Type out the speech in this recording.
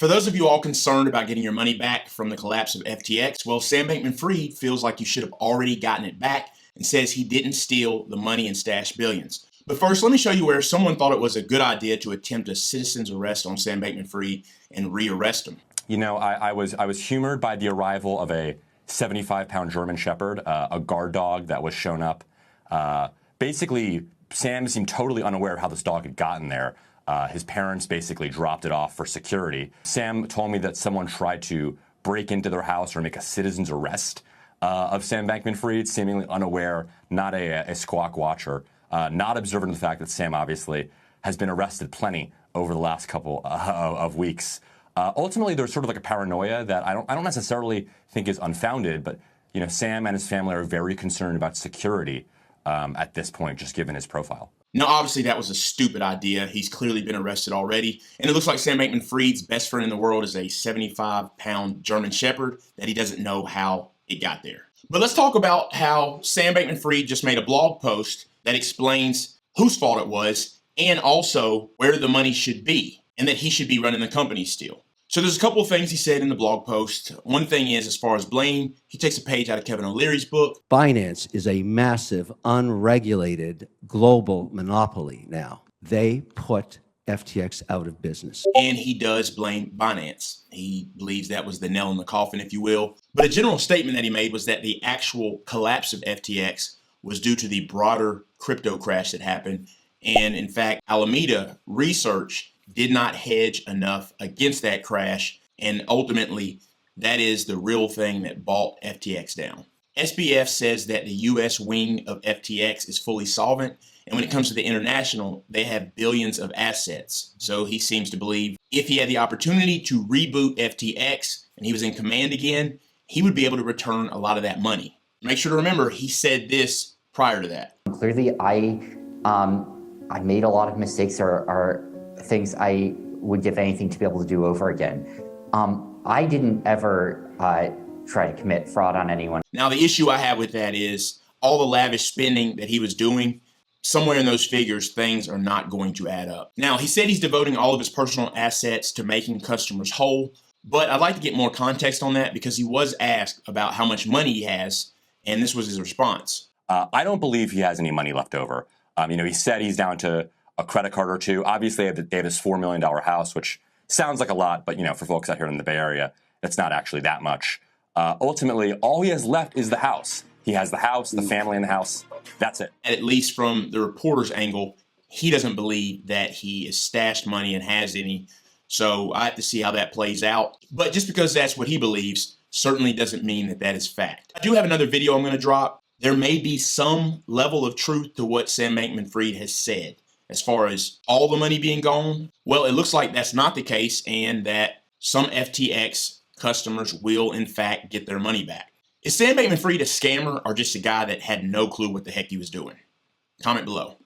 For those of you all concerned about getting your money back from the collapse of FTX, well, Sam Bankman-Fried feels like you should have already gotten it back and says he didn't steal the money and stash billions. But first, let me show you where someone thought it was a good idea to attempt a citizen's arrest on Sam Bankman-Fried and re-arrest him. You know, I was humored by the arrival of a 75-pound German Shepherd, a guard dog that was shown up. Basically, Sam seemed totally unaware of how this dog had gotten there. His parents basically dropped it off for security. Sam told me that someone tried to break into their house or make a citizen's arrest of Sam Bankman-Fried, seemingly unaware, not a squawk watcher, not observant of the fact that Sam obviously has been arrested plenty over the last couple of weeks. Ultimately, there's sort of like a paranoia that I don't necessarily think is unfounded, but you know, Sam and his family are very concerned about security at this point, just given his profile. Now, obviously, that was a stupid idea. He's clearly been arrested already. And it looks like Sam Bankman-Fried's best friend in the world is a 75-pound German Shepherd that he doesn't know how it got there. But let's talk about how Sam Bankman-Fried just made a blog post that explains whose fault it was and also where the money should be and that he should be running the company still. So there's a couple of things he said in the blog post. One thing is, as far as blame, he takes a page out of Kevin O'Leary's book. Binance is a massive, unregulated global monopoly now. They put FTX out of business. And he does blame Binance. He believes that was the nail in the coffin, if you will. But a general statement that he made was that the actual collapse of FTX was due to the broader crypto crash that happened. And in fact, Alameda Research did not hedge enough against that crash, and ultimately that is the real thing that brought FTX down. SBF says that the US wing of FTX is fully solvent, and when it comes to the international, they have billions of assets. So he seems to believe if he had the opportunity to reboot FTX and he was in command again, he would be able to return a lot of that money. Make sure to remember, he said this prior to that. Clearly, I made a lot of mistakes or things I would give anything to be able to do over again. I didn't ever try to commit fraud on anyone. Now, the issue I have with that is all the lavish spending that he was doing, somewhere in those figures, things are not going to add up. Now, he said he's devoting all of his personal assets to making customers whole, but I'd like to get more context on that because he was asked about how much money he has, and this was his response. I don't believe he has any money left over. You know, he said he's down to a credit card or two. Obviously, they have this $4 million house, which sounds like a lot, but you know, for folks out here in the Bay Area, it's not actually that much. Ultimately, all he has left is the house. He has the house, the family in the house. That's it. At least from the reporter's angle, he doesn't believe that he has stashed money and has any. So I have to see how that plays out. But just because that's what he believes certainly doesn't mean that that is fact. I do have another video I'm going to drop. There may be some level of truth to what Sam Bankman-Fried has said. As far as all the money being gone, well, it looks like that's not the case and that some FTX customers will, in fact, get their money back. Is Sam Bankman-Fried a scammer or just a guy that had no clue what the heck he was doing? Comment below.